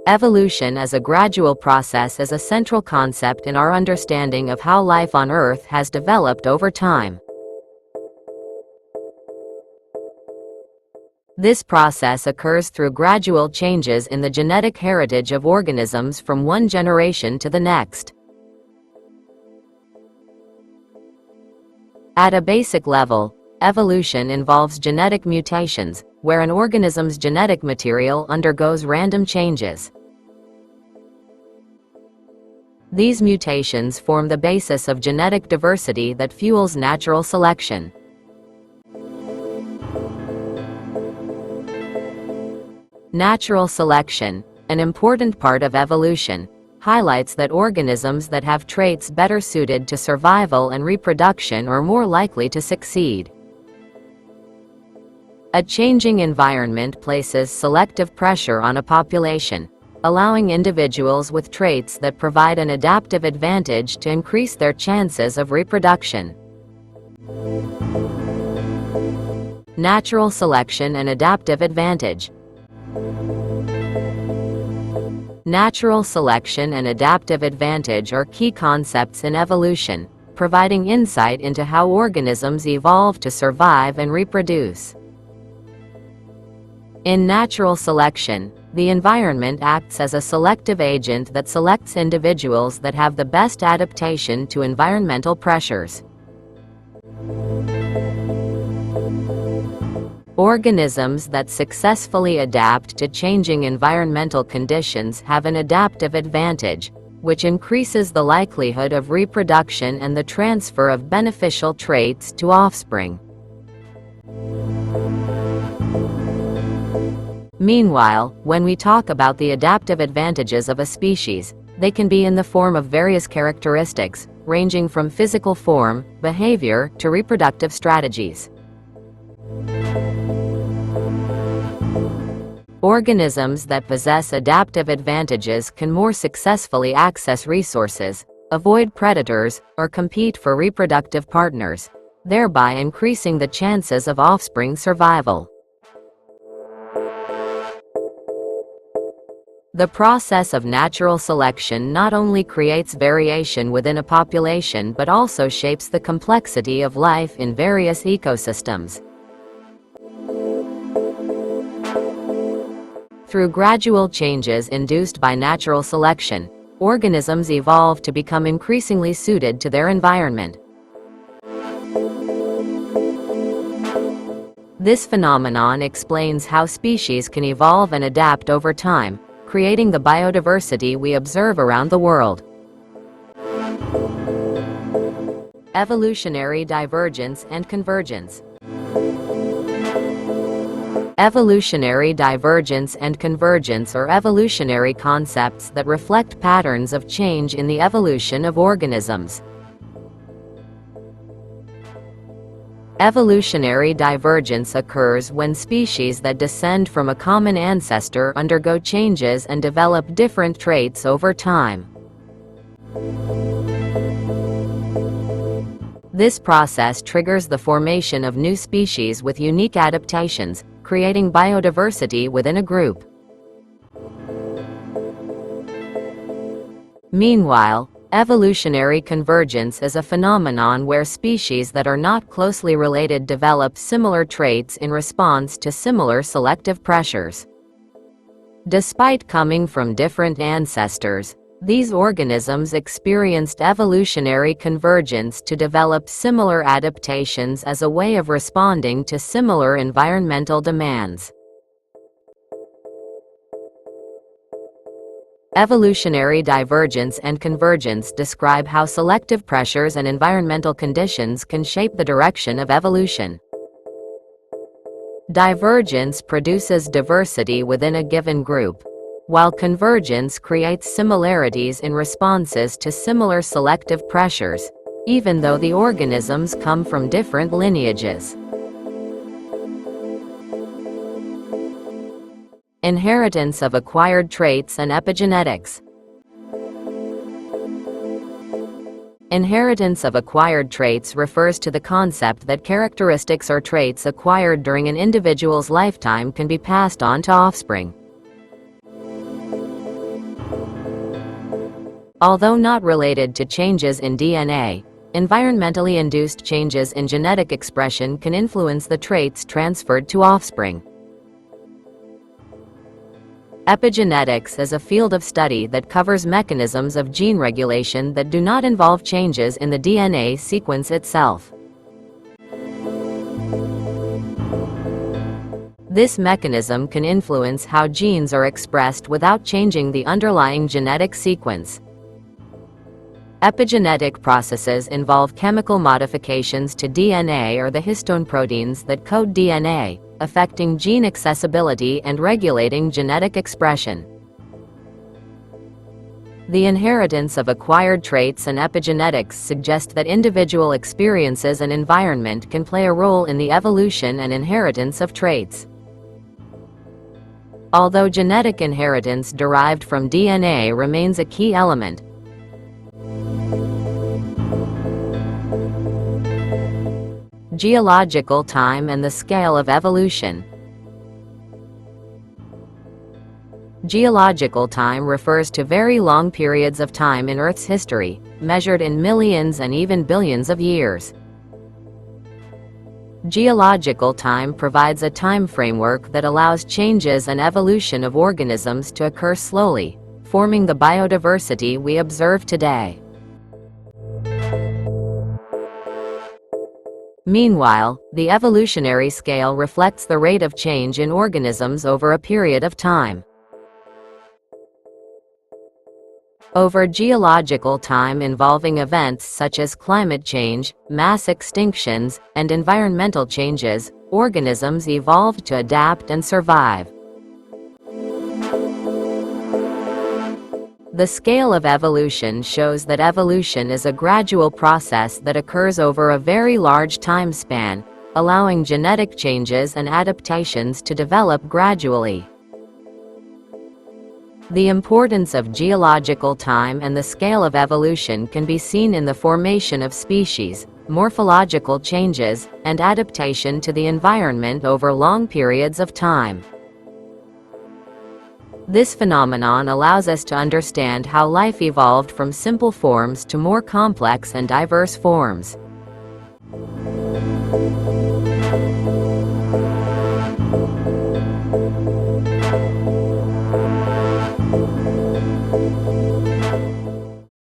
Evolution as a gradual process is a central concept in our understanding of how life on Earth has developed over time. This process occurs through gradual changes in the genetic heritage of organisms from one generation to the next. At a basic level, evolution involves genetic mutations, where an organism's genetic material undergoes random changes. These mutations form the basis of genetic diversity that fuels natural selection. Natural selection, an important part of evolution, highlights that organisms that have traits better suited to survival and reproduction are more likely to succeed. A changing environment places selective pressure on a population, allowing individuals with traits that provide an adaptive advantage to increase their chances of reproduction. Natural selection and adaptive advantage. Natural selection and adaptive advantage are key concepts in evolution, providing insight into how organisms evolve to survive and reproduce. In natural selection, the environment acts as a selective agent that selects individuals that have the best adaptation to environmental pressures. Organisms that successfully adapt to changing environmental conditions have an adaptive advantage, which increases the likelihood of reproduction and the transfer of beneficial traits to offspring. Meanwhile, when we talk about the adaptive advantages of a species, they can be in the form of various characteristics, ranging from physical form, behavior, to reproductive strategies. Organisms that possess adaptive advantages can more successfully access resources, avoid predators, or compete for reproductive partners, thereby increasing the chances of offspring survival. The process of natural selection not only creates variation within a population but also shapes the complexity of life in various ecosystems. Through gradual changes induced by natural selection, organisms evolve to become increasingly suited to their environment. This phenomenon explains how species can evolve and adapt over time, creating the biodiversity we observe around the world. Evolutionary divergence and convergence. Evolutionary divergence and convergence are evolutionary concepts that reflect patterns of change in the evolution of organisms. Evolutionary divergence occurs when species that descend from a common ancestor undergo changes and develop different traits over time. This process triggers the formation of new species with unique adaptations, creating biodiversity within a group. Meanwhile, evolutionary convergence is a phenomenon where species that are not closely related develop similar traits in response to similar selective pressures. Despite coming from different ancestors, these organisms experienced evolutionary convergence to develop similar adaptations as a way of responding to similar environmental demands. Evolutionary divergence and convergence describe how selective pressures and environmental conditions can shape the direction of evolution. Divergence produces diversity within a given group, while convergence creates similarities in responses to similar selective pressures, even though the organisms come from different lineages. Inheritance of acquired traits and epigenetics. Inheritance of acquired traits refers to the concept that characteristics or traits acquired during an individual's lifetime can be passed on to offspring. Although not related to changes in DNA, environmentally induced changes in genetic expression can influence the traits transferred to offspring. Epigenetics is a field of study that covers mechanisms of gene regulation that do not involve changes in the DNA sequence itself. This mechanism can influence how genes are expressed without changing the underlying genetic sequence. Epigenetic processes involve chemical modifications to DNA or the histone proteins that code DNA, affecting gene accessibility and regulating genetic expression. The inheritance of acquired traits and epigenetics suggest that individual experiences and environment can play a role in the evolution and inheritance of traits. Although genetic inheritance derived from DNA remains a key element, geological time and the scale of evolution. Geological time refers to very long periods of time in Earth's history, measured in millions and even billions of years. Geological time provides a time framework that allows changes and evolution of organisms to occur slowly, forming the biodiversity we observe today. Meanwhile, the evolutionary scale reflects the rate of change in organisms over a period of time. Over geological time involving events such as climate change, mass extinctions, and environmental changes, organisms evolved to adapt and survive. The scale of evolution shows that evolution is a gradual process that occurs over a very large time span, allowing genetic changes and adaptations to develop gradually. The importance of geological time and the scale of evolution can be seen in the formation of species, morphological changes, and adaptation to the environment over long periods of time. This phenomenon allows us to understand how life evolved from simple forms to more complex and diverse forms.